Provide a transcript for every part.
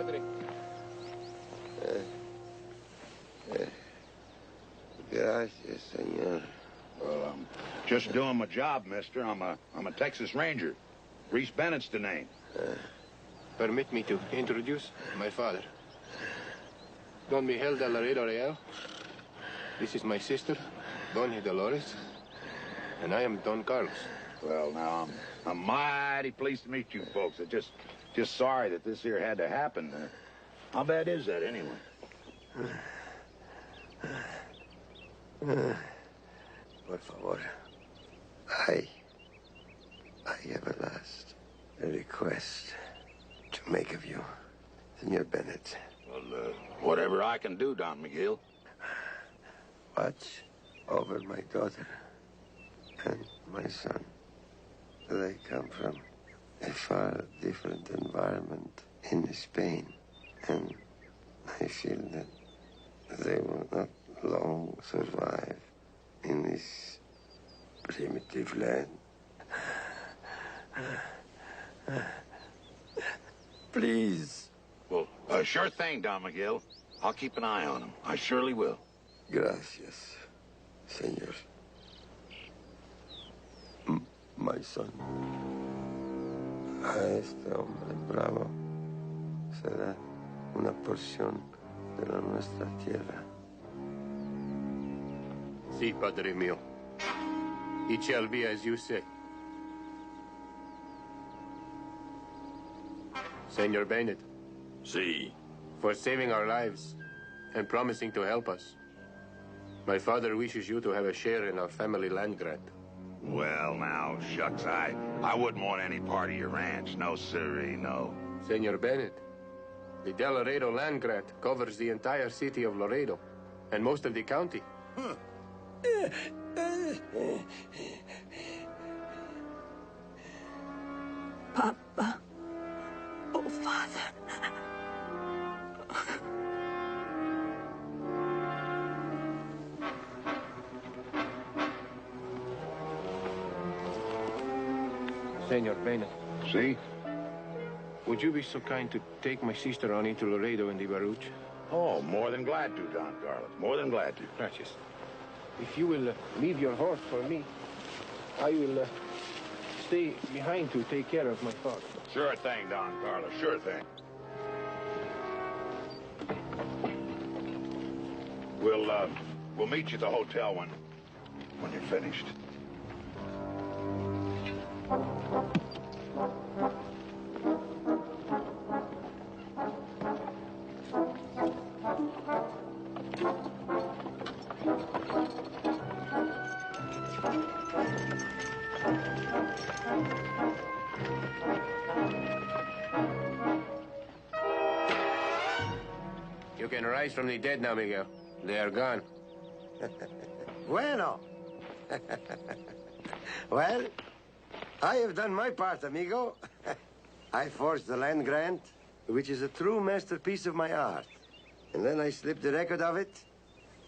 Padre. Gracias, senor. Well, I'm just doing my job, mister. I'm a Texas Ranger. Reese Bennett's the name. Permit me to introduce my father. Don Miguel de Laredo Real. This is my sister, Doña Dolores. And I am Don Carlos. Well, now, I'm mighty pleased to meet you folks. I'm just sorry that this here had to happen. How bad is that, anyway? Por favor. I have a last request to make of you, Senor Bennett. Well, whatever I can do, Don Miguel. Watch over my daughter and my son. They come from a far different environment in Spain, and I feel that they will not long survive in this primitive land. Please. Well, sure thing, Don Miguel. I'll keep an eye on them. I surely will. Gracias, señor. My son. A este hombre bravo será una porción de la nuestra tierra. Si, Padre mio. It shall be as you say. Senor Bennett. Si. For saving our lives and promising to help us. My father wishes you to have a share in our family land grant. Well, now, shucks, I wouldn't want any part of your ranch. No, sirree, no. Senor Bennett, the Del Laredo land grant covers the entire city of Laredo and most of the county. Huh. Papa. Oh, Father. Senor Bennett. See? Would you be so kind to take my sister on into Laredo in the barouche? Oh, more than glad to, Don Carlos. More than glad to. Gracias. If you will leave your horse for me, I will stay behind to take care of my father. Sure thing, Don Carlos. Sure thing. We'll meet you at the hotel when you're finished. You can rise from the dead now, Miguel. They are gone. Bueno. Well, I have done my part, amigo. I forged the land grant, which is a true masterpiece of my art. And then I slipped the record of it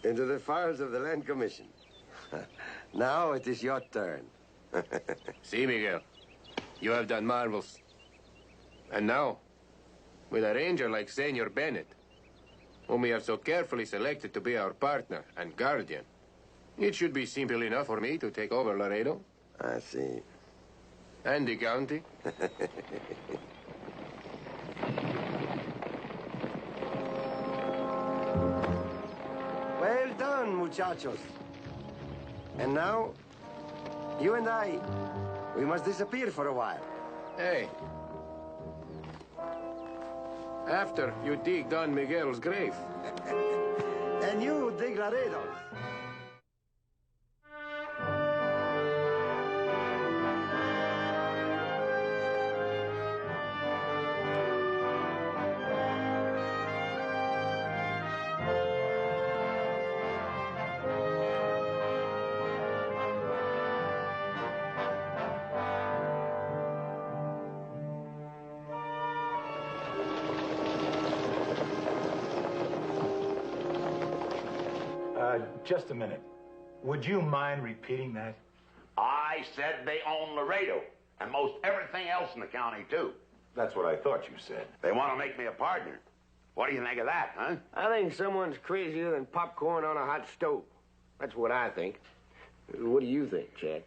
into the files of the Land Commission. Now it is your turn. See, Miguel, you have done marvels. And now, with a ranger like Senor Bennett, whom we have so carefully selected to be our partner and guardian, it should be simple enough for me to take over Laredo. I see. And the county. Well done, muchachos. And now, you and I, we must disappear for a while. Hey. After you dig Don Miguel's grave. And you dig Laredo's. Just a minute. Would you mind repeating that? I said they own Laredo and most everything else in the county, too. That's what I thought you said. They want to make me a partner. What do you think of that, huh? I think someone's crazier than popcorn on a hot stove. That's what I think. What do you think, Chad?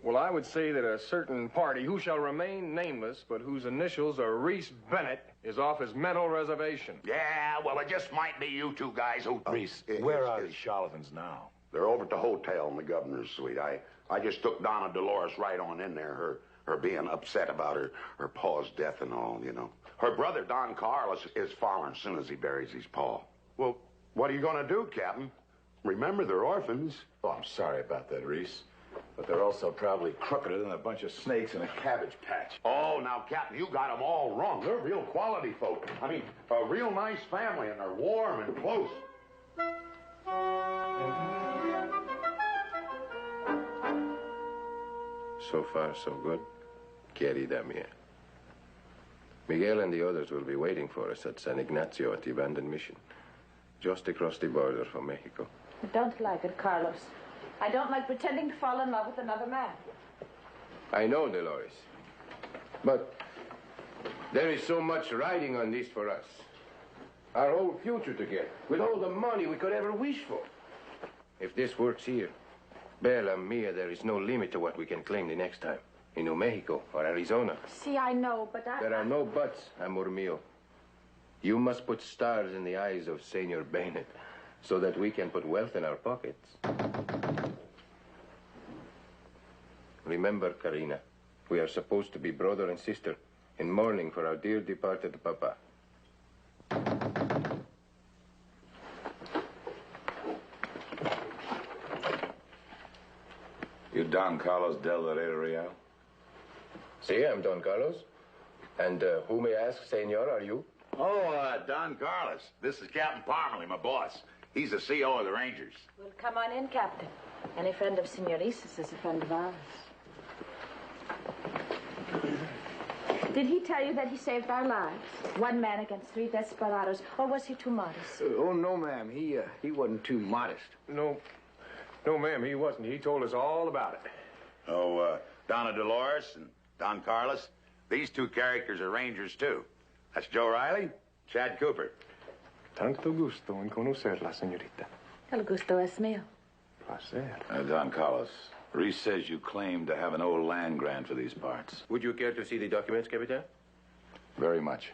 Well, I would say that a certain party who shall remain nameless, but whose initials are Reese Bennett, is off his mental reservation. Yeah, well, it just might be you two guys who... Reese, where are these charlatans now? They're over at the hotel in the governor's suite. I just took Donna Dolores right on in there, her being upset about her paw's death and all, you know. Her brother, Don Carlos, is following as soon as he buries his paw. Well, what are you going to do, Captain? Remember, they're orphans. Oh, I'm sorry about that, Reese. But they're also probably crookeder than a bunch of snakes in a cabbage patch. Oh, now, Captain, you got them all wrong. They're real quality folk. I mean, a real nice family, and they're warm and close. So far, so good. Querida mía. Miguel and the others will be waiting for us at San Ignacio at the abandoned mission, just across the border from Mexico. I don't like it, Carlos. I don't like pretending to fall in love with another man. I know, Dolores. But there is so much riding on this for us. Our whole future together, with all the money we could ever wish for. If this works here, Bella mia, there is no limit to what we can claim the next time. In New Mexico or Arizona. See, I know, but There are no buts, amor mío. You must put stars in the eyes of Senor Bennett so that we can put wealth in our pockets. Remember, Karina, we are supposed to be brother and sister in mourning for our dear departed papa. You Don Carlos del Laredo Real? See, I'm Don Carlos. And who may I ask, senor, are you? Oh, Don Carlos. This is Captain Parmalee, my boss. He's the CO of the Rangers. Well, come on in, Captain. Any friend of Senorisa's is a friend of ours. Did he tell you that he saved our lives? One man against 3 desperados, or was he too modest? Oh, no, ma'am. He wasn't too modest. No, ma'am, he wasn't. He told us all about it. Oh, Donna Dolores and Don Carlos. These two characters are Rangers, too. That's Joe Riley, Chad Cooper. Tanto gusto en conocerla, señorita. El gusto es mío. Placer. Don Carlos, Reese says you claim to have an old land grant for these parts. Would you care to see the documents, Capitan? Very much.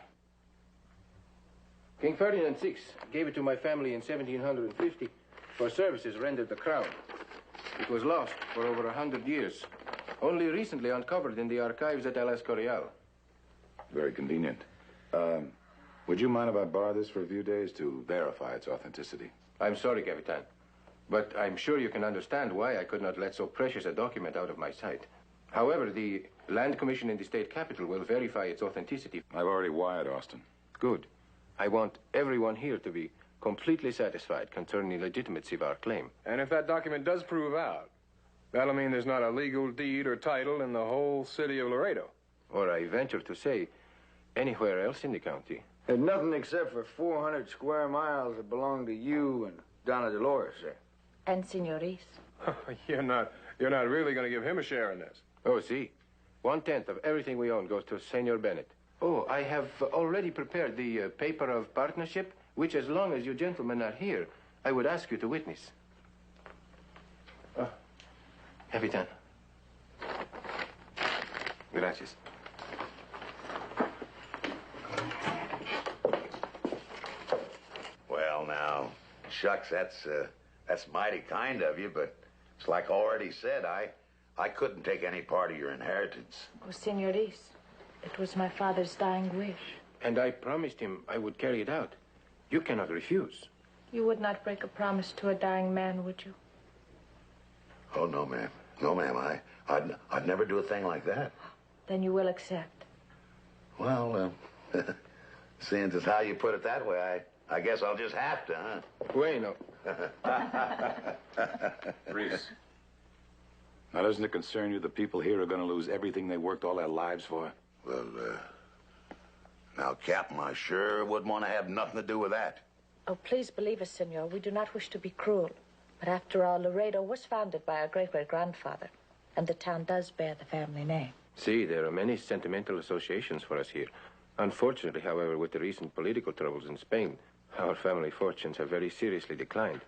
King Ferdinand VI gave it to my family in 1750 for services rendered the crown. It was lost for over 100 years. Only recently uncovered in the archives at El Escorial. Very convenient. Would you mind if I borrow this for a few days to verify its authenticity? I'm sorry, Capitan. But I'm sure you can understand why I could not let so precious a document out of my sight. However, the Land Commission in the state capital will verify its authenticity. I've already wired Austin. Good. I want everyone here to be completely satisfied concerning the legitimacy of our claim. And if that document does prove out, that'll mean there's not a legal deed or title in the whole city of Laredo. Or I venture to say, anywhere else in the county. There's nothing except for 400 square miles that belong to you and Donna Dolores, sir. And Senorita. You're not really going to give him a share in this. Oh, see. 1/10 of everything we own goes to Senor Bennett. Oh, I have already prepared the paper of partnership, which, as long as you gentlemen are here, I would ask you to witness. Capitan. Gracias. Well, now, shucks, that's mighty kind of you, but it's like I already said, I couldn't take any part of your inheritance. Oh, Senorita, it was my father's dying wish. And I promised him I would carry it out. You cannot refuse. You would not break a promise to a dying man, would you? Oh, no, ma'am. No, ma'am. I'd never do a thing like that. Then you will accept. Well, since it's how you put it that way, I guess I'll just have to, huh? Bueno. Reese. Now, doesn't it concern you the people here are going to lose everything they worked all their lives for? Well, now, Captain, I sure wouldn't want to have nothing to do with that. Oh, please believe us, Senor. We do not wish to be cruel. But after all, Laredo was founded by our great-great-grandfather, and the town does bear the family name. See, there are many sentimental associations for us here. Unfortunately, however, with the recent political troubles in Spain, our family fortunes have very seriously declined.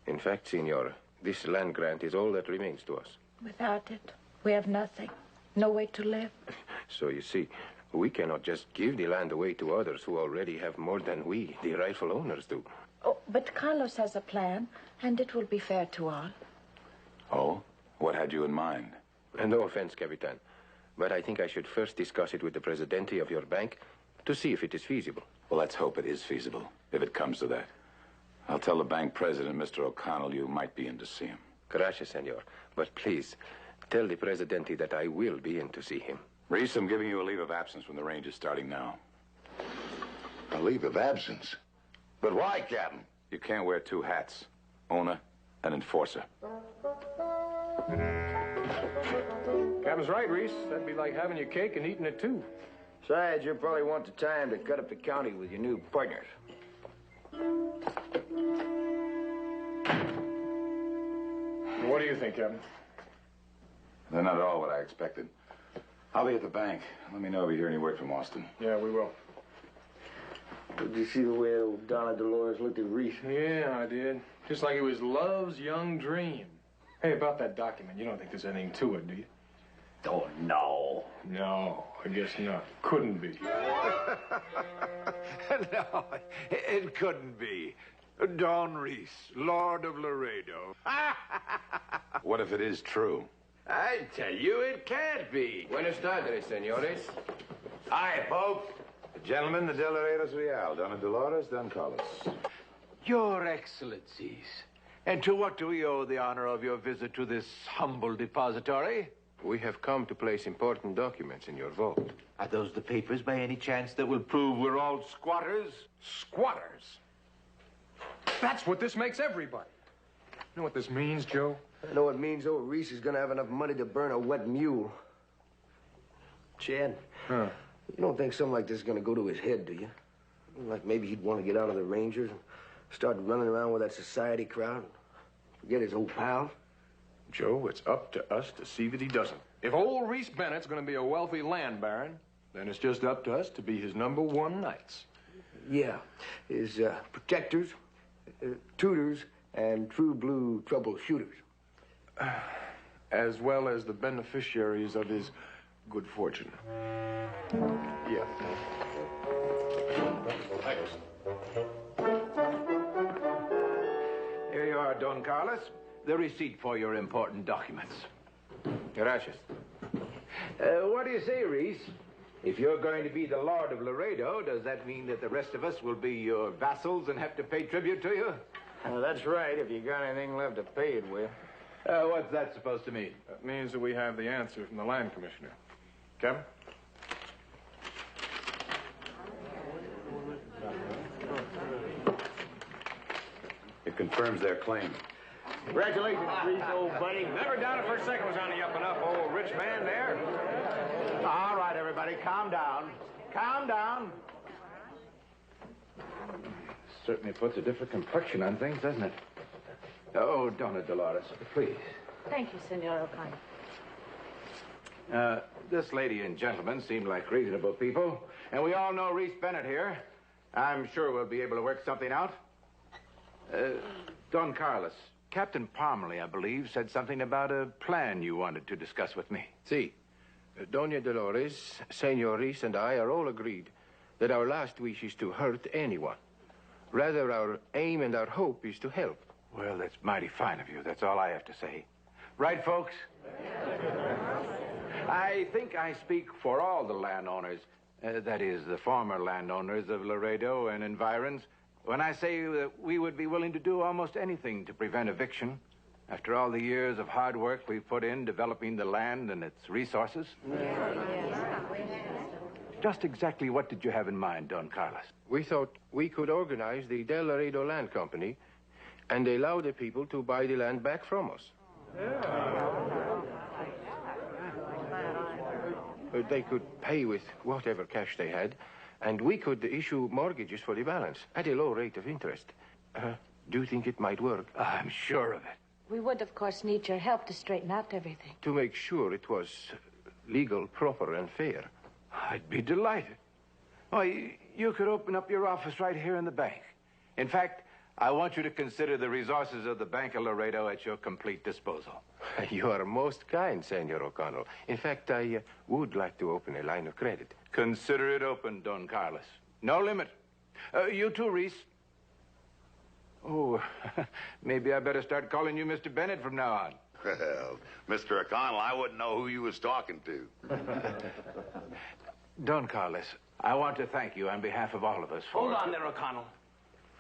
In fact, Senor, this land grant is all that remains to us. Without it, we have nothing. No way to live. So you see, we cannot just give the land away to others who already have more than we, the rightful owners, do. Oh, but Carlos has a plan, and it will be fair to all. Oh? What had you in mind? And no offense, Capitan, but I think I should first discuss it with the presidente of your bank to see if it is feasible. Well, let's hope it is feasible, if it comes to that. I'll tell the bank president, Mr. O'Connell, you might be in to see him. Gracias, senor. But please, tell the presidente that I will be in to see him. Reese, I'm giving you a leave of absence from the Rangers starting now. A leave of absence? But why, Captain? You can't wear two hats. Owner and enforcer. Captain's right, Reese. That'd be like having your cake and eating it, too. Besides, you'll probably want the time to cut up the county with your new partners. What do you think, Captain? They're not at all what I expected. I'll be at the bank. Let me know if you hear any word from Austin. Yeah, we will. Did you see the way old Donna Dolores looked at Reese? Yeah, I did. Just like it was love's young dream. Hey, about that document, you don't think there's anything to it, do you? Oh, no. No, I guess not. Couldn't be. No, it couldn't be. Don Reese, Lord of Laredo. What if it is true? I tell you, it can't be. Buenas tardes, senores. Hi, Pope. Gentlemen, the Del Laredo's Real. Donna Dolores, Don Carlos. Your Excellencies. And to what do we owe the honor of your visit to this humble depository? We have come to place important documents in your vault. Are those the papers, by any chance, that will prove we're all squatters? Squatters? That's what this makes everybody. You know what this means, Joe? I know it means old Reese is gonna have enough money to burn a wet mule. Chad, Huh? you don't think something like this is gonna go to his head, do you? Like maybe he'd want to get out of the Rangers and start running around with that society crowd. Forget his old pal. Joe, it's up to us to see that he doesn't. If old Reese Bennett's going to be a wealthy land baron, then it's just up to us to be his #1 knights. Yeah, his protectors, tutors, and true blue troubleshooters. As well as the beneficiaries of his good fortune. Yeah. Thanks. Here you are, Don Carlos. The receipt for your important documents. Gracias. What do you say, Reese? If you're going to be the Lord of Laredo, does that mean that the rest of us will be your vassals and have to pay tribute to you? That's right, if you got anything left to pay it with. What's that supposed to mean? That means that we have the answer from the land commissioner. Kevin? It confirms their claim. Congratulations, Reese, old buddy. Never doubted for a second was on the up and up, old rich man there. All right, everybody, calm down. Calm down. Certainly puts a different complexion on things, doesn't it? Oh, Donna Dolores, please. Thank you, Senor O'Connor. This lady and gentleman seem like reasonable people, and we all know Reese Bennett here. I'm sure we'll be able to work something out. Don Carlos, Captain Parmalee, I believe, said something about a plan you wanted to discuss with me. See, Doña Dolores, Senor Reese, and I are all agreed that our last wish is to hurt anyone. Rather, our aim and our hope is to help. Well, that's mighty fine of you. That's all I have to say. Right, folks? I think I speak for all the landowners, that is, the former landowners of Laredo and environs, when I say that we would be willing to do almost anything to prevent eviction after all the years of hard work we've put in developing the land and its resources. Just exactly what did you have in mind, Don Carlos? We thought we could organize the Del Laredo Land Company and allow the people to buy the land back from us. They could pay with whatever cash they had, and we could issue mortgages for the balance at a low rate of interest. Do you think it might work? I'm sure of it. We would, of course, need your help to straighten out everything. To make sure it was legal, proper, and fair. I'd be delighted. Oh, you could open up your office right here in the bank. In fact, I want you to consider the resources of the Bank of Laredo at your complete disposal. You are most kind, Senor O'Connell. In fact, I would like to open a line of credit. Consider it open, Don Carlos. No limit. You too, Reese. Oh, maybe I better start calling you Mr. Bennett from now on. Well, Mr. O'Connell, I wouldn't know who you was talking to. Don Carlos, I want to thank you on behalf of all of us for... Hold on there, O'Connell.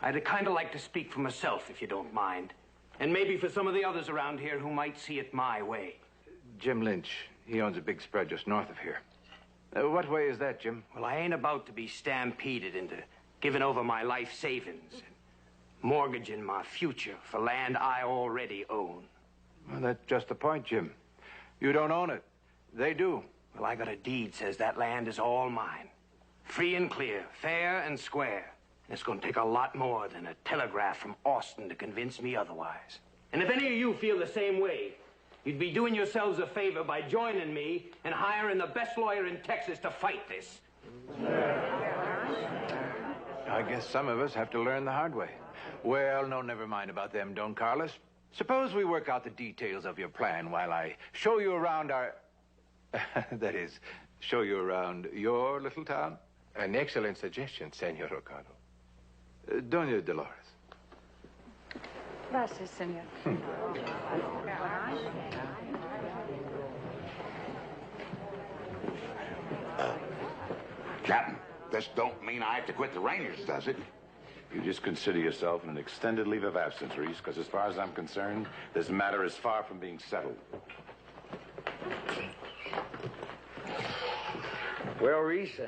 I'd kind of like to speak for myself, if you don't mind. And maybe for some of the others around here who might see it my way. Jim Lynch, he owns a big spread just north of here. What way is that, Jim? Well, I ain't about to be stampeded into giving over my life savings and mortgaging my future for land I already own. Well, that's just the point, Jim. You don't own it. They do. Well, I got a deed says that land is all mine. Free and clear, fair and square. And it's going to take a lot more than a telegraph from Austin to convince me otherwise. And if any of you feel the same way, you'd be doing yourselves a favor by joining me and hiring the best lawyer in Texas to fight this. I guess some of us have to learn the hard way. Well, no, never mind about them, Don Carlos. Suppose we work out the details of your plan while I show you around our... that is, show you around your little town? An excellent suggestion, Senor O'Connell. Doña Dolores. Gracias, senor. Captain, this don't mean I have to quit the Rangers, does it? You just consider yourself in an extended leave of absence, Reese, because as far as I'm concerned, this matter is far from being settled. Well, Reese,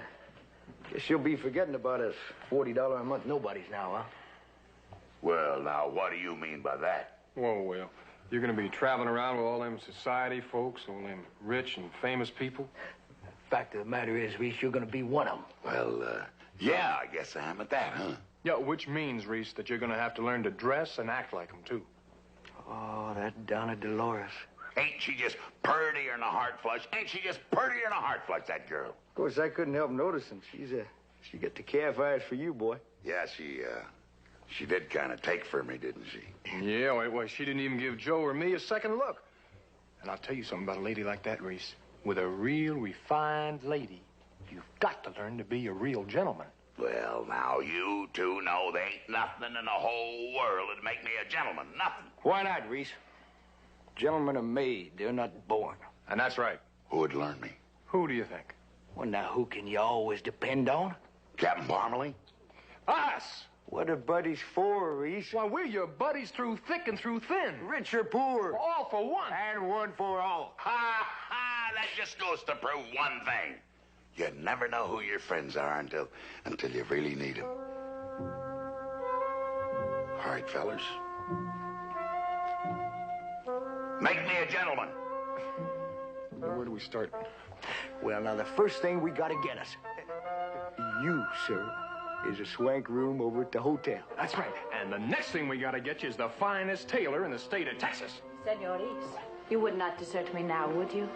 guess you'll be forgetting about us $40 a month nobodies now, huh? Well, now, what do you mean by that? Whoa, well, you're going to be traveling around with all them society folks, all them rich and famous people? Fact of the matter is, Reese, you're going to be one of them. Well, yeah, I guess I am at that, huh? Yeah, which means, Reese, that you're going to have to learn to dress and act like them, too. Oh, that Donna Dolores. Ain't she just purtier than a heart flush? Ain't she just purtier than a heart flush, that girl? Of course, I couldn't help noticing. She got the calf eyes for you, boy. Yeah, she did kind of take for me, didn't she? Yeah, why, she didn't even give Joe or me a second look. And I'll tell you something about a lady like that, Reese. With a real refined lady, you've got to learn to be a real gentleman. Well, now, you two know there ain't nothing in the whole world that'd make me a gentleman. Nothing. Why not, Reese? Gentlemen are made. They're not born. And that's right. Who would learn me? Who do you think? Well, now, who can you always depend on? Captain Parmalee? Us! What are buddies for, Reese? Why, we're your buddies through thick and through thin. Rich or poor. All for one. And one for all. Ha, ha! That just goes to prove one thing. You never know who your friends are until you really need them. All right, fellas. Make me a gentleman. Where do we start? Well, now, the first thing we gotta get us, you, sir, is a swank room over at the hotel. That's right. And the next thing we gotta get you is the finest tailor in the state of Texas. Senores, you would not desert me now, would you?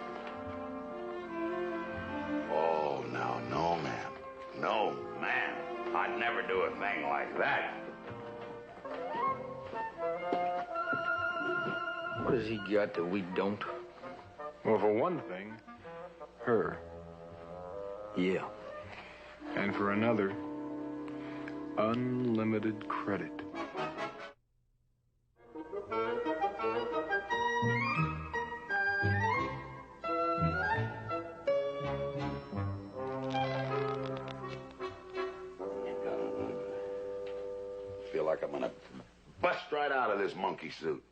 Oh, no, no, ma'am. No, ma'am. I'd never do a thing like that. What has he got that we don't? Well, for one thing, her. Yeah. And for another, unlimited credit. Feel like I'm gonna bust right out of this monkey suit.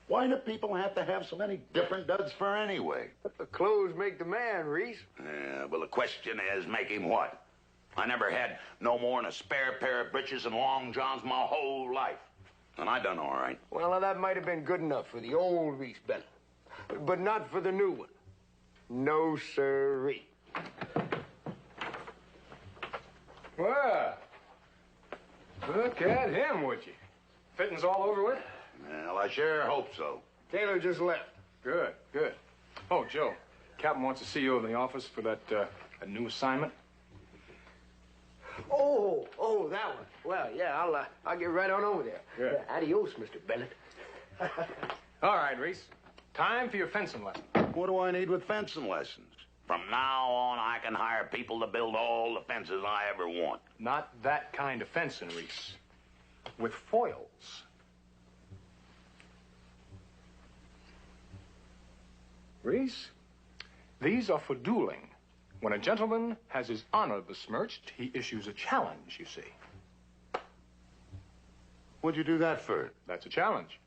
Why do people have to have so many different duds for anyway? But the clothes make the man, Reese. Yeah, well, the question is, make him what? I never had no more than a spare pair of breeches and long johns my whole life. And I done all right. Well, now, that might have been good enough for the old Reese Bennett. But not for the new one. No, sirree. Well, look at him, would you? Fitting's all over with? Well, I sure hope so. Taylor just left. Good, good. Oh, Joe, Captain wants to see you in the office for that a new assignment. Oh, that one. Well, yeah, I'll get right on over there. Yeah. Adios, Mr. Bennett. All right, Reese. Time for your fencing lesson. What do I need with fencing lessons? From now on, I can hire people to build all the fences I ever want. Not that kind of fencing, Reese. With foils. Reese, these are for dueling. When a gentleman has his honor besmirched, he issues a challenge, you see. What'd you do that for? That's a challenge.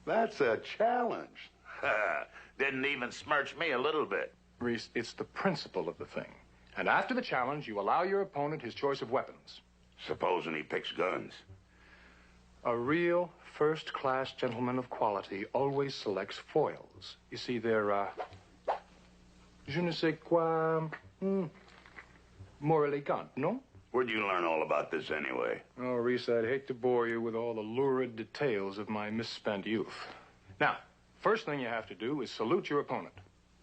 That's a challenge. Didn't even smirch me a little bit. Reese, it's the principle of the thing. And after the challenge, you allow your opponent his choice of weapons. Supposing he picks guns. A real first-class gentleman of quality always selects foils. You see, they're, je ne sais quoi, more elegant, no? Where'd you learn all about this anyway? Oh, Reese, I'd hate to bore you with all the lurid details of my misspent youth. Now, first thing you have to do is salute your opponent.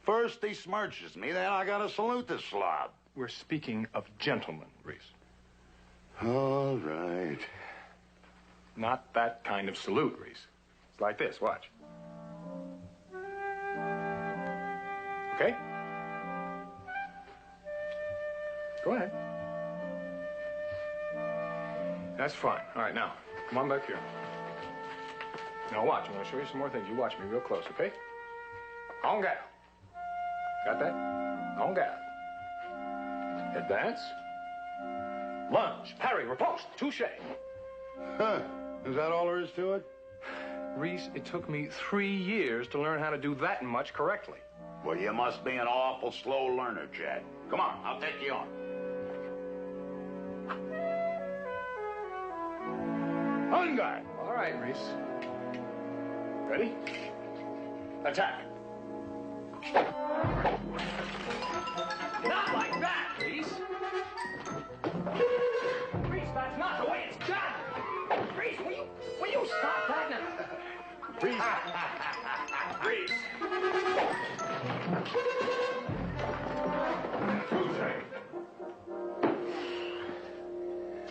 First he smirches me, then I gotta salute this slob. We're speaking of gentlemen, Reese. All right. Not that kind of salute, Reese. It's like this, watch. Okay? Go ahead. That's fine. All right, now, come on back here. Now watch, I'm gonna show you some more things. You watch me real close, okay? En garde. Got that? En garde. Advance. Lunge, parry, riposte, touche. Huh. Is that all there is to it? Reese, it took me 3 years to learn how to do that much correctly. Well, you must be an awful slow learner, Chad. Come on, I'll take you on. On guard. All right, Reese. Ready? Attack. Not like that, Reese. Reese, that's not the way it's done. Reese, will you stop that now? Reese. Reese.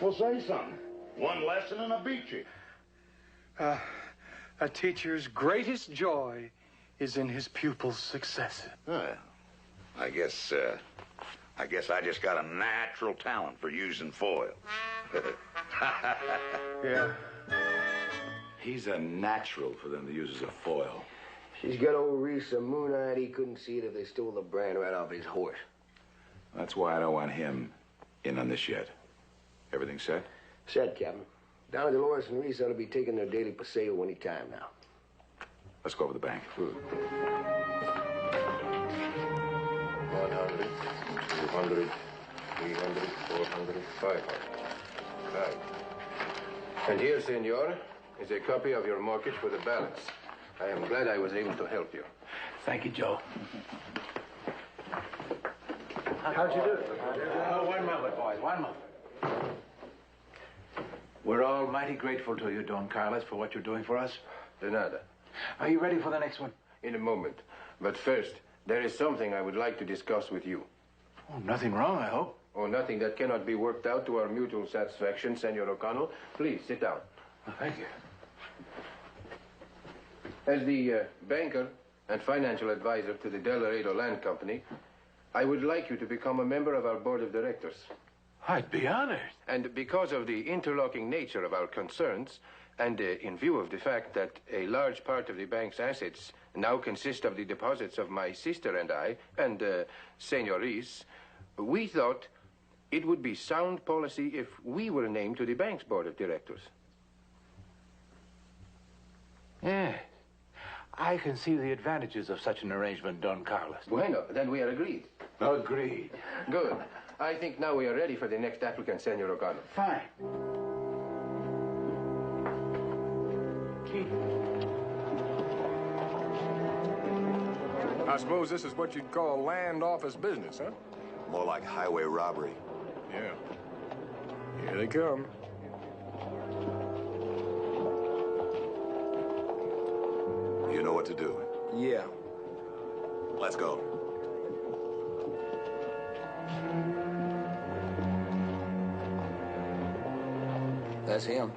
Well, say something. One lesson and I beat you. A teacher's greatest joy is in his pupil's success. I guess I just got a natural talent for using foil. Yeah. He's a natural for them to use as a foil. She's got old Reese so moon-eyed he couldn't see it if they stole the brand right off his horse. That's why I don't want him in on this yet. Everything set? Set, Captain. Don Dolores and Reese ought to be taking their daily paseo any time now. Let's go over the bank. 100, 200, 300, 400, 500. Right. And here, senor, is a copy of your mortgage for the balance. I am glad I was able to help you. Thank you, Joe. How'd you do? One moment, boys, one moment. We're all mighty grateful to you, Don Carlos, for what you're doing for us. De nada. Are you ready for the next one? In a moment. But first, there is something I would like to discuss with you. Oh, nothing wrong, I hope. Oh, nothing that cannot be worked out to our mutual satisfaction, Senor O'Connell. Please, sit down. Oh, thank you. As the banker and financial advisor to the Laredo Land Company, I would like you to become a member of our board of directors. I'd be honored. And because of the interlocking nature of our concerns, and in view of the fact that a large part of the bank's assets now consist of the deposits of my sister and I, and Senor Reese, we thought it would be sound policy if we were named to the bank's board of directors. Yes. I can see the advantages of such an arrangement, Don Carlos. Bueno, then we are agreed. Agreed. Good. I think now we are ready for the next applicant, Senor O'Connell. Fine. I suppose this is what you'd call land office business, huh? More like highway robbery. Yeah. Here they come. You know what to do. Yeah. Let's go. That's him.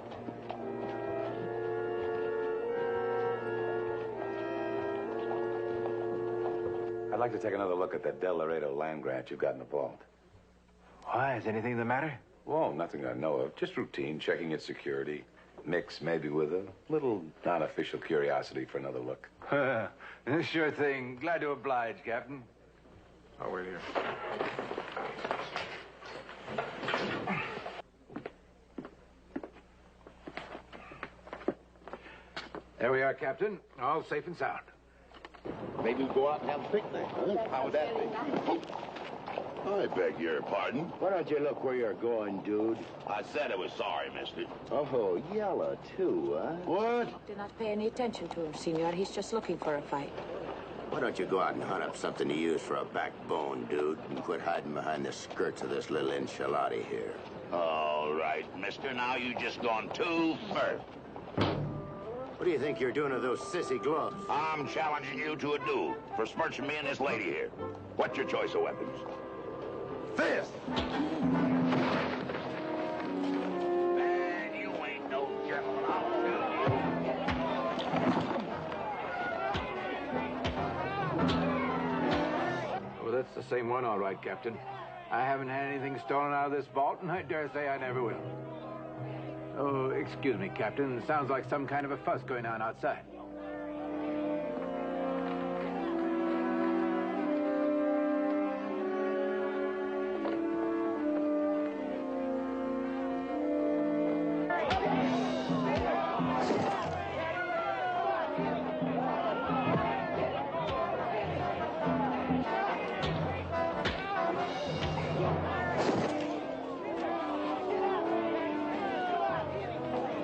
I'd like to take another look at that Del Laredo land grant you've got in the vault. Why? Is anything the matter? Well, nothing I know of. Just routine, checking its security. Mixed maybe with a little non-official curiosity for another look. Sure thing. Glad to oblige, Captain. I'll wait here. There we are, Captain. All safe and sound. Maybe we'll go out and have a picnic, huh? How would that be? I beg your pardon? Why don't you look where you're going, dude? I said I was sorry, mister. Oh, yellow, too, huh? What? Do not pay any attention to him, senor. He's just looking for a fight. Why don't you go out and hunt up something to use for a backbone, dude, and quit hiding behind the skirts of this little enchilada here? All right, mister. Now you just gone too far. What do you think you're doing with those sissy gloves? I'm challenging you to a duel for smirching me and this lady here. What's your choice of weapons? Fist! Man, you ain't no gentleman, I'll tell you. Oh, that's the same one, all right, Captain. I haven't had anything stolen out of this vault, and I dare say I never will. Oh, excuse me, Captain. It sounds like some kind of a fuss going on outside.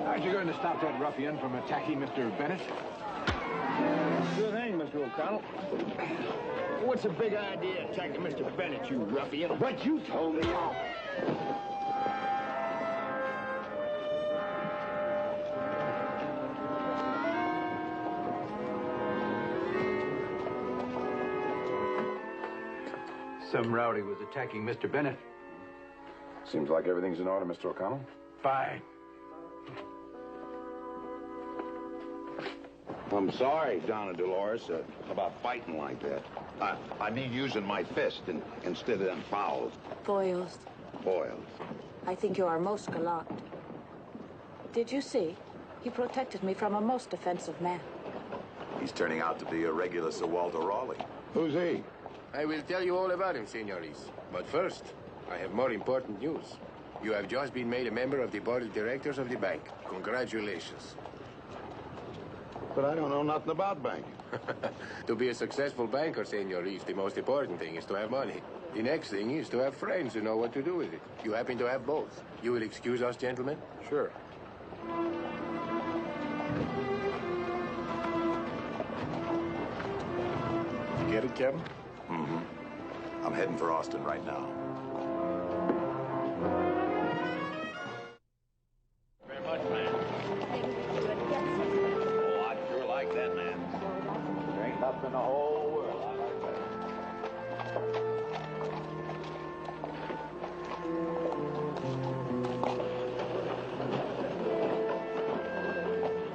Aren't you going to stop that ruffian from attacking Mr. Bennett? Sure thing, Mr. O'Connell. What's the big idea attacking Mr. Bennett, you ruffian? What you told me. Some rowdy was attacking Mr. Bennett. Seems like everything's in order, Mr. O'Connell. Fine. I'm sorry, Donna Dolores, about fighting like that. I mean using my fist instead of them fowls. Foils. Foils. I think you are most gallant. Did you see? He protected me from a most offensive man. He's turning out to be a regular Sir Walter Raleigh. Who's he? I will tell you all about him, senores. But first, I have more important news. You have just been made a member of the board of directors of the bank. Congratulations. But I don't know nothing about banking. To be a successful banker, senores, the most important thing is to have money. The next thing is to have friends who know what to do with it. You happen to have both. You will excuse us, gentlemen? Sure. You get it, Kevin? Mm-hmm. I'm heading for Austin right now. Very much, man. Oh, I sure like that, man. There ain't nothing in the whole world I like better.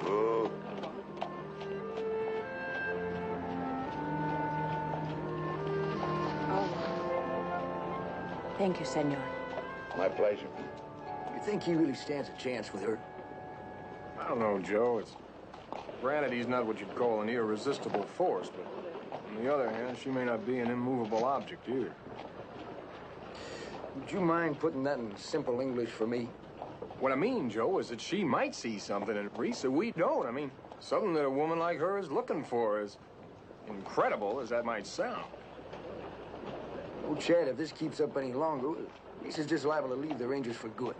Ooh. Thank you, senor. My pleasure. You think he really stands a chance with her? I don't know, Joe. It's granted he's not what you'd call an irresistible force, but on the other hand, she may not be an immovable object either. Would you mind putting that in simple English for me? What I mean, Joe, is that she might see something in Reese that we don't. I mean, something that a woman like her is looking for, as incredible as that might sound. Oh, Chad, if this keeps up any longer, Lisa's just liable to leave the Rangers for good.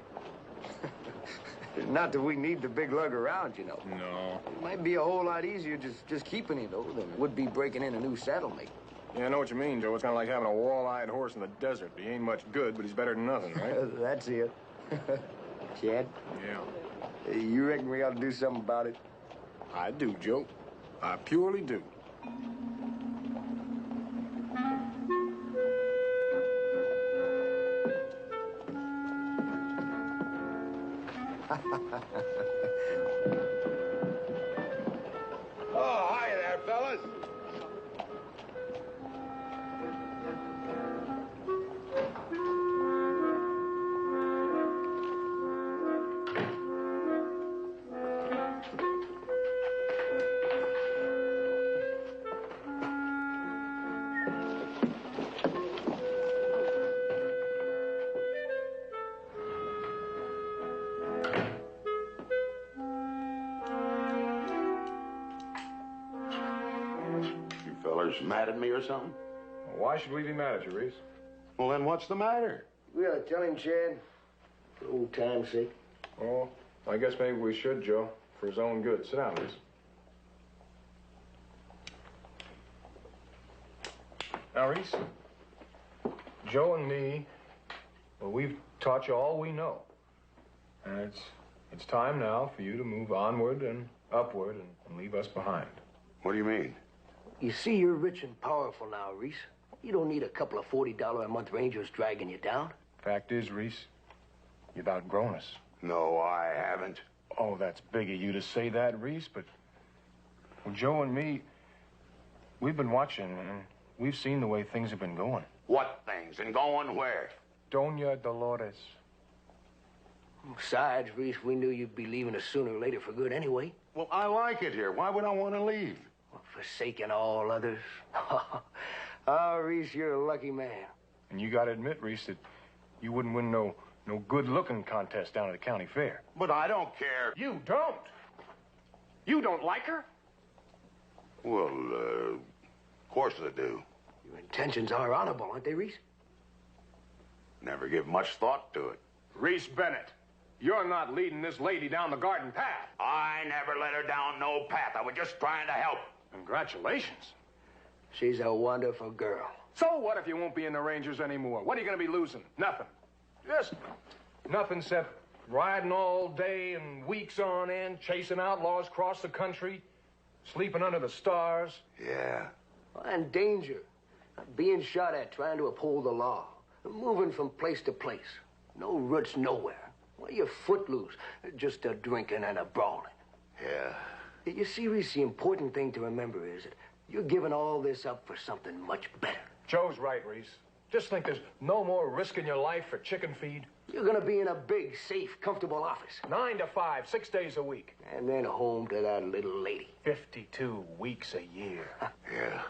Not that we need the big lug around, you know. No. It might be a whole lot easier just keeping him, though, than it would be breaking in a new saddlemate. Yeah, I know what you mean, Joe. It's kind of like having a wall-eyed horse in the desert. He ain't much good, but he's better than nothing, right? That's it. Chad? Yeah. You reckon we ought to do something about it? I do, Joe. I purely do. Oh, hi there, fellas. You fellas mad at me or something? Why should we be mad at you, Reese? Well, then what's the matter? We ought to tell him, Chad, for old time's sake. Oh, I guess maybe we should, Joe, for his own good. Sit down, Reese. Now, Reese, Joe and me, well, we've taught you all we know. And it's time now for you to move onward and upward and leave us behind. What do you mean? You see, you're rich and powerful now, Reese. You don't need a couple of $40 a month rangers dragging you down. Fact is, Reese, you've outgrown us. No, I haven't. Oh, that's big of you to say that, Reese, but well, Joe and me, we've been watching, and we've seen the way things have been going. What things? And going where? Doña Dolores. Besides, Reese, we knew you'd be leaving us sooner or later for good anyway. Well, I like it here. Why would I want to leave? Well, forsaking all others. Oh, Reese, you're a lucky man. And you gotta admit, Reese, that you wouldn't win no good-looking contest down at the county fair. But I don't care. You don't? You don't like her? Well, of course I do. Your intentions are honorable, aren't they, Reese? Never give much thought to it. Reese Bennett, you're not leading this lady down the garden path. I never let her down no path. I was just trying to help. Congratulations. She's a wonderful girl. So what if you won't be in the Rangers anymore? What are you going to be losing? Nothing. Just nothing except riding all day and weeks on end, chasing outlaws across the country, sleeping under the stars. Yeah. And danger. Being shot at, trying to uphold the law. Moving from place to place. No roots nowhere. Well, you're footloose. Just a drinking and a brawling. Yeah. You see, Reese, the important thing to remember is that you're giving all this up for something much better. Joe's right, Reese. Just think there's no more risk in your life for chicken feed. You're gonna be in a big, safe, comfortable office. 9 to 5, 6 days a week. And then home to that little lady. 52 weeks a year. Yeah.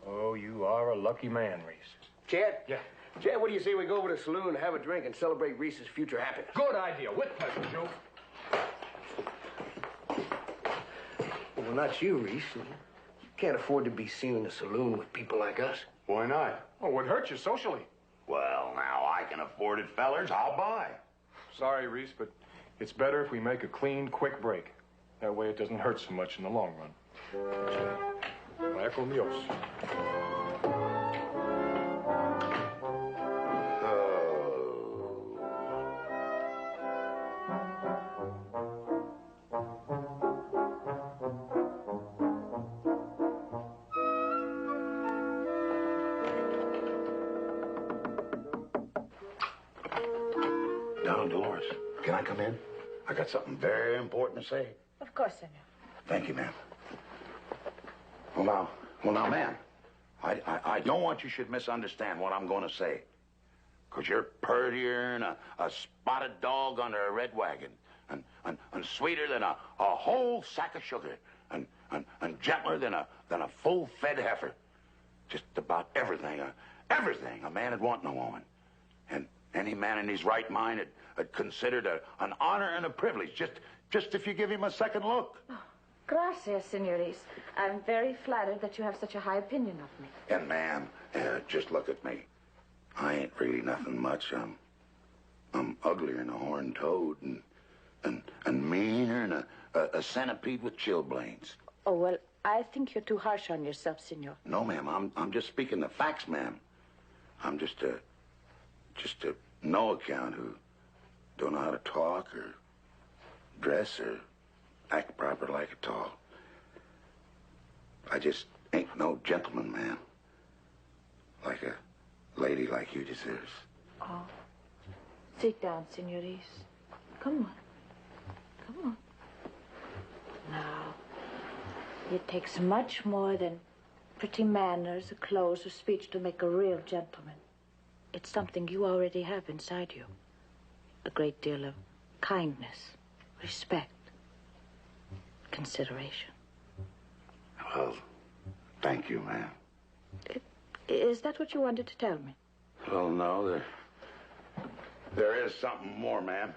Oh, you are a lucky man, Reese. Chad? Yeah? Chad, what do you say we go over to the saloon and have a drink and celebrate Reese's future happiness? Good idea. With pleasure, Joe. Well, not you, Reese. You can't afford to be seen in the saloon with people like us. Why not? Oh, it would hurt you socially. Well, now, I can afford it, fellers. I'll buy. Sorry, Reese, but it's better if we make a clean, quick break. That way it doesn't hurt so much in the long run. Vaya con Dios. Now, Dolores, can I come in? I got something very important to say. Of course, senor. Thank you, ma'am. Well, now, ma'am, I don't want you should misunderstand what I'm going to say. Because you're purtier than a spotted dog under a red wagon. And sweeter than a whole sack of sugar. And gentler than a full-fed heifer. Just about everything a man would want in a woman. And any man in his right mind had considered an honor and a privilege, just if you give him a second look. Oh, gracias, senores. I'm very flattered that you have such a high opinion of me. And, ma'am, just look at me. I ain't really nothing much. I'm uglier than a horned toad and meaner than a centipede with chilblains. Oh, well, I think you're too harsh on yourself, senor. No, ma'am, I'm just speaking the facts, ma'am. I'm just a no-account who don't know how to talk or dress or act proper like a tall. I just ain't no gentleman, ma'am. Like a lady like you deserves. Oh. Sit down, senores. Come on. Come on. Now, it takes much more than pretty manners, clothes, or speech to make a real gentleman. It's something you already have inside you. A great deal of kindness, respect, consideration. Well, thank you, ma'am. Is that what you wanted to tell me? Well, no, there is something more, ma'am.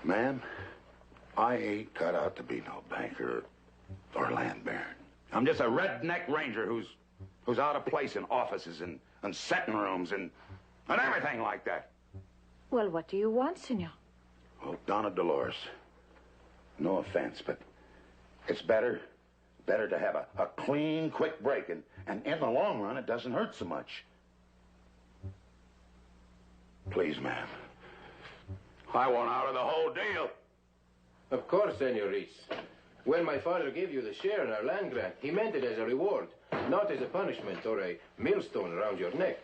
Ma'am, I ain't cut out to be no banker or land baron. I'm just a redneck ranger who's out of place in offices and setting rooms and everything like that. Well, what do you want, senor? Well, Donna Dolores, no offense, but it's better to have a clean, quick break, and in the long run, it doesn't hurt so much. Please, ma'am. I want out of the whole deal. Of course, Senor Reese. When my father gave you the share in our land grant, he meant it as a reward, not as a punishment or a millstone around your neck.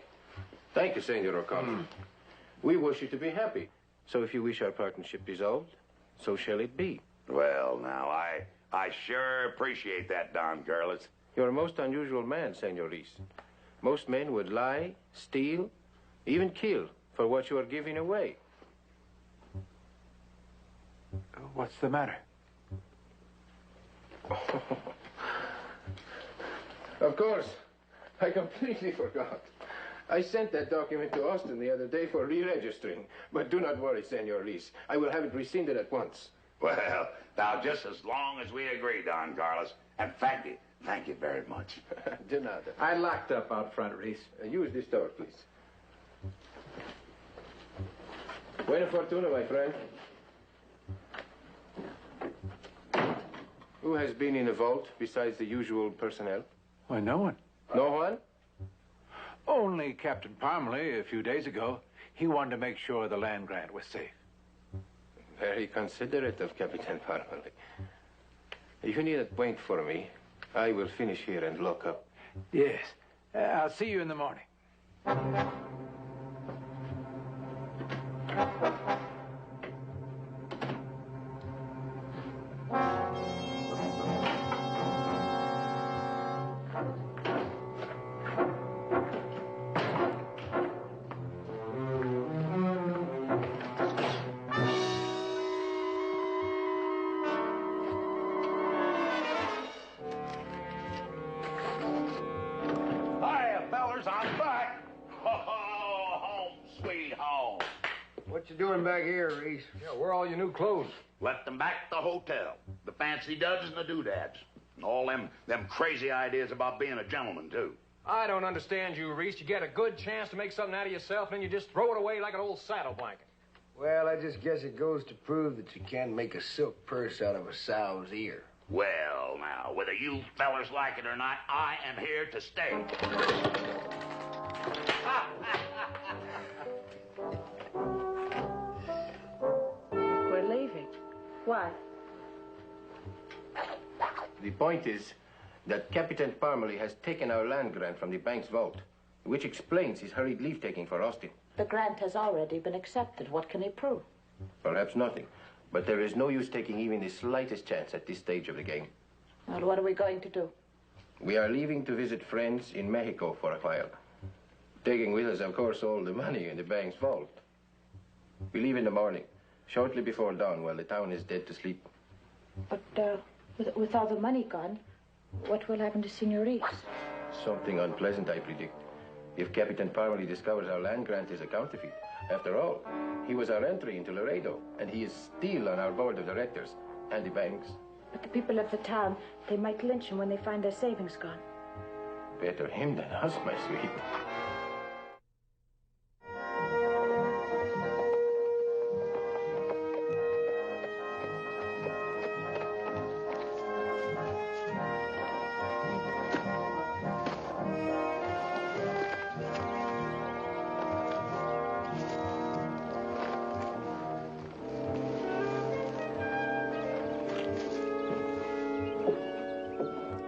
Thank you, Senor O'Connor. We wish you to be happy. So if you wish our partnership dissolved, so shall it be. Well, now, I sure appreciate that, Don Carlos. You're a most unusual man, Senor Reese. Most men would lie, steal, even kill for what you are giving away. What's the matter? Of course. I completely forgot. I sent that document to Austin the other day for re-registering. But do not worry, Senor Reese. I will have it rescinded at once. Well, now, just as long as we agree, Don Carlos. And thank you very much. De nada. I locked up out front, Reese. Use this door, please. Buena fortuna, my friend. Who has been in the vault besides the usual personnel? Why, no one. No one? Only Captain Parmalee a few days ago. He wanted to make sure the land grant was safe. Very considerate of Captain Parmalee. If you need a point for me, I will finish here and lock up. Yes. I'll see you in the morning. Hiya, fellers, I'm back. Oh, home, sweet home. What you doing back here, Reese? Yeah, where are all your new clothes? Let them back at the hotel. The fancy duds and the doodads. And all them crazy ideas about being a gentleman, too. I don't understand you, Reese. You get a good chance to make something out of yourself, and then you just throw it away like an old saddle blanket. Well, I just guess it goes to prove that you can't make a silk purse out of a sow's ear. Well, now, whether you fellers like it or not, I am here to stay. We're leaving. Why? The point is that Captain Parmalee has taken our land grant from the bank's vault, which explains his hurried leave-taking for Austin. The grant has already been accepted. What can he prove? Perhaps nothing. But there is no use taking even the slightest chance at this stage of the game. Well, what are we going to do? We are leaving to visit friends in Mexico for a while. Taking with us, of course, all the money in the bank's vault. We leave in the morning, shortly before dawn, while the town is dead to sleep. But, with all the money gone, what will happen to Senor Reese? Something unpleasant, I predict. If Captain Parmalee discovers our land grant is a counterfeit. After all, he was our entry into Laredo, and he is still on our board of directors and the banks. But the people of the town, they might lynch him when they find their savings gone. Better him than us, my sweet.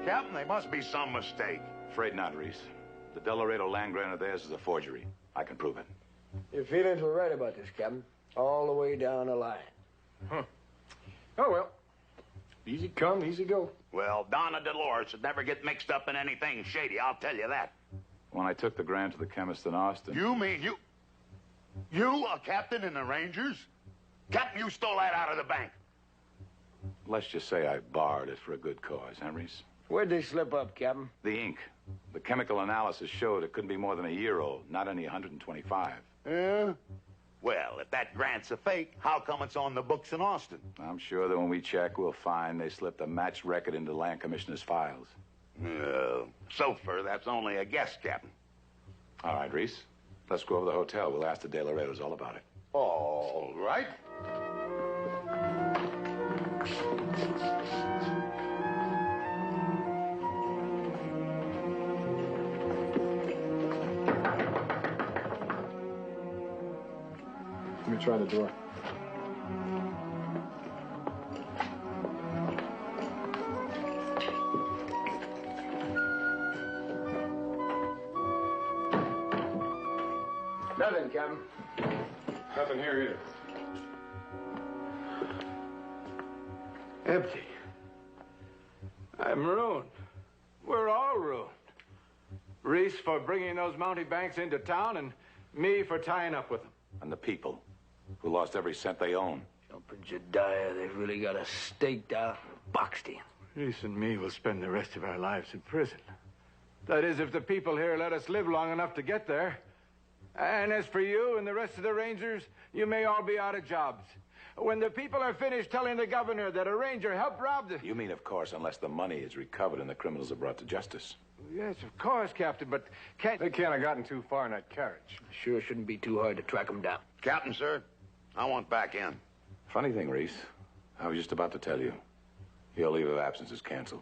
Captain, there must be some mistake. Afraid not, Reese. The Del Laredo land grant of theirs is a forgery. I can prove it. Your feelings were right about this, Captain. All the way down the line. Huh. Oh, well. Easy come, easy go. Well, Donna Dolores would never get mixed up in anything shady, I'll tell you that. When I took the grant to the chemist in Austin... You mean you a captain in the Rangers? Captain, you stole that out of the bank. Let's just say I borrowed it for a good cause, huh, Reese? Where'd they slip up, Captain? The ink. The chemical analysis showed it couldn't be more than a year old, not any 125. Yeah? Well, if that grant's a fake, how come it's on the books in Austin? I'm sure that when we check, we'll find they slipped a matched record into the Land Commissioner's files. So far, that's only a guess, Captain. All right, Reese. Let's go over to the hotel. We'll ask the De Laredos all about it. All right. Let me try the door. Nothing, Captain. Nothing here either. Empty. I'm ruined. We're all ruined. Reese for bringing those mountebanks into town, and me for tying up with them. And the people, who lost every cent they own. Jumper Jediah, they've really got us staked out, boxed in. Reese and me will spend the rest of our lives in prison. That is, if the people here let us live long enough to get there. And as for you and the rest of the Rangers, you may all be out of jobs. When the people are finished telling the governor that a Ranger helped rob the... You mean, of course, unless the money is recovered and the criminals are brought to justice. Yes, of course, Captain, but can't... They can't have gotten too far in that carriage. Sure shouldn't be too hard to track them down. Captain, sir, I want back in. Funny thing, Reese. I was just about to tell you. Your leave of absence is canceled.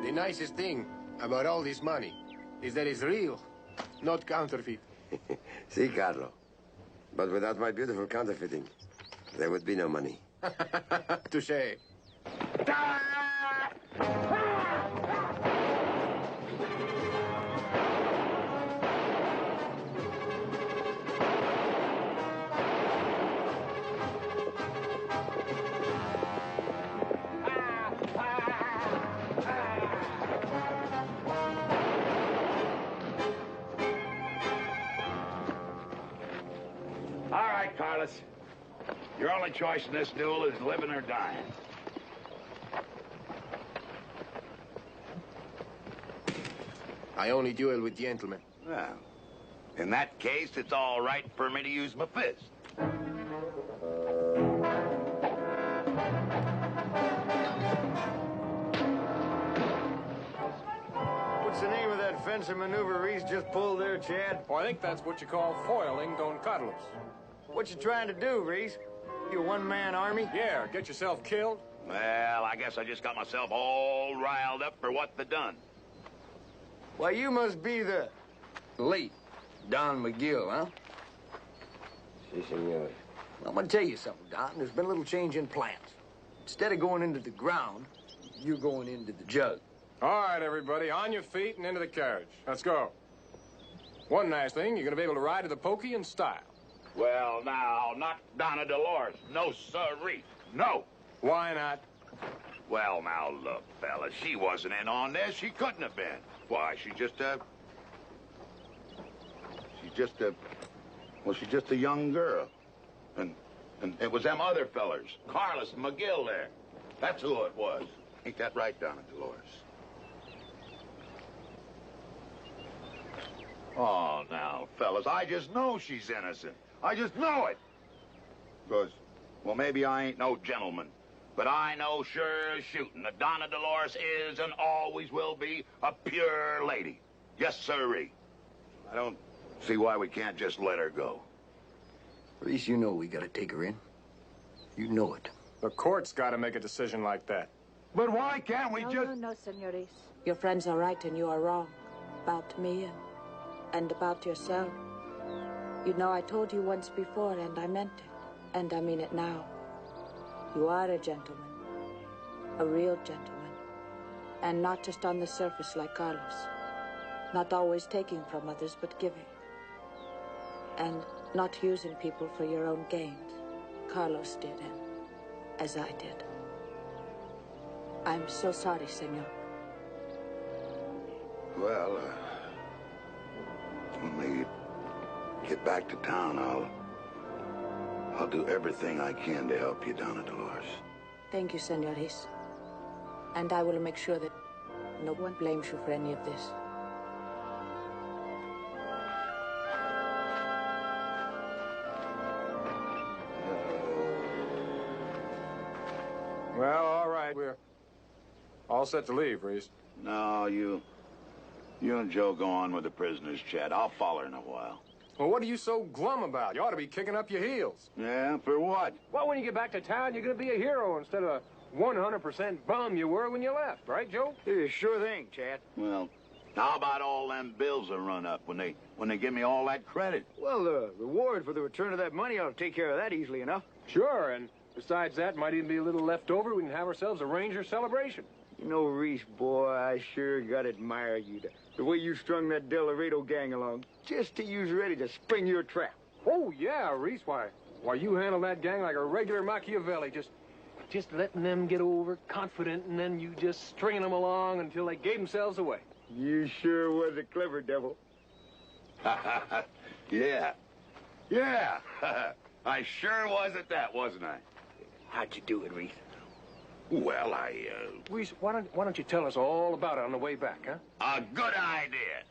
The nicest thing about all this money is that it's real, not counterfeit. See, Carlo. But without my beautiful counterfeiting, there would be no money. Touché. All right, Carlos. Your only choice in this duel is living or dying. I only duel with gentlemen. Well, in that case, it's all right for me to use my fist. What's the name of that fencing maneuver Reese just pulled there, Chad? Well, I think that's what you call foiling Don Carlos. What you trying to do, Reese? You a one-man army? Yeah, get yourself killed? Well, I guess I just got myself all riled up for what they done. Why, you must be the late Don McGill, huh? Si, senor. I'm gonna tell you something, Don. There's been a little change in plans. Instead of going into the ground, you're going into the jug. All right, everybody, on your feet and into the carriage. Let's go. One nice thing, you're going to be able to ride to the pokey in style. Well, now, not Donna Dolores. No, sirree. No. Why not? Well, now, look, fellas, she wasn't in on this. She couldn't have been. Why, she's just a young girl. And it was them other fellers, Carlos and McGill there. That's who it was. Ain't that right, Donna Dolores? Oh, now, fellas, I just know she's innocent. I just know it. Because, well, maybe I ain't no gentleman, but I know sure as shooting that Donna Dolores is and always will be a pure lady. Yes, sirree. I don't see why we can't just let her go. Reese, you know we gotta take her in. You know it. The court's got to make a decision like that. But why can't we just... No, Senores. Your friends are right and you are wrong. About me and about yourself. You know, I told you once before, and I meant it. And I mean it now. You are a gentleman. A real gentleman. And not just on the surface like Carlos. Not always taking from others, but giving. And not using people for your own gains. Carlos did, and as I did. I'm so sorry, senor. Well, when we get back to town, I'll do everything I can to help you, Donna Dolores. Thank you, senores. And I will make sure that no one blames you for any of this. Well, all right. We're all set to leave, Reese. No, you and Joe go on with the prisoner's chat. I'll follow in a while. Well, what are you so glum about? You ought to be kicking up your heels. Yeah, for what? Well, when you get back to town, you're going to be a hero instead of a 100% bum you were when you left, right, Joe? Yeah, sure thing, Chad. Well, how about all them bills that run up when they give me all that credit? Well, the reward for the return of that money ought to take care of that easily enough. Sure, and besides that, might even be a little left over. We can have ourselves a Ranger celebration. You know, Reese, boy, I sure got to admire you. The way you strung that Laredo gang along, just till you was ready to spring your trap. Oh, yeah, Reese. Why, you handle that gang like a regular Machiavelli. Just letting them get overconfident, and then you just stringing them along until they gave themselves away. You sure was a clever devil. Yeah. Yeah. I sure was at that, wasn't I? How'd you do it, Reese? Well, Reese, why don't you tell us all about it on the way back, huh? A good idea.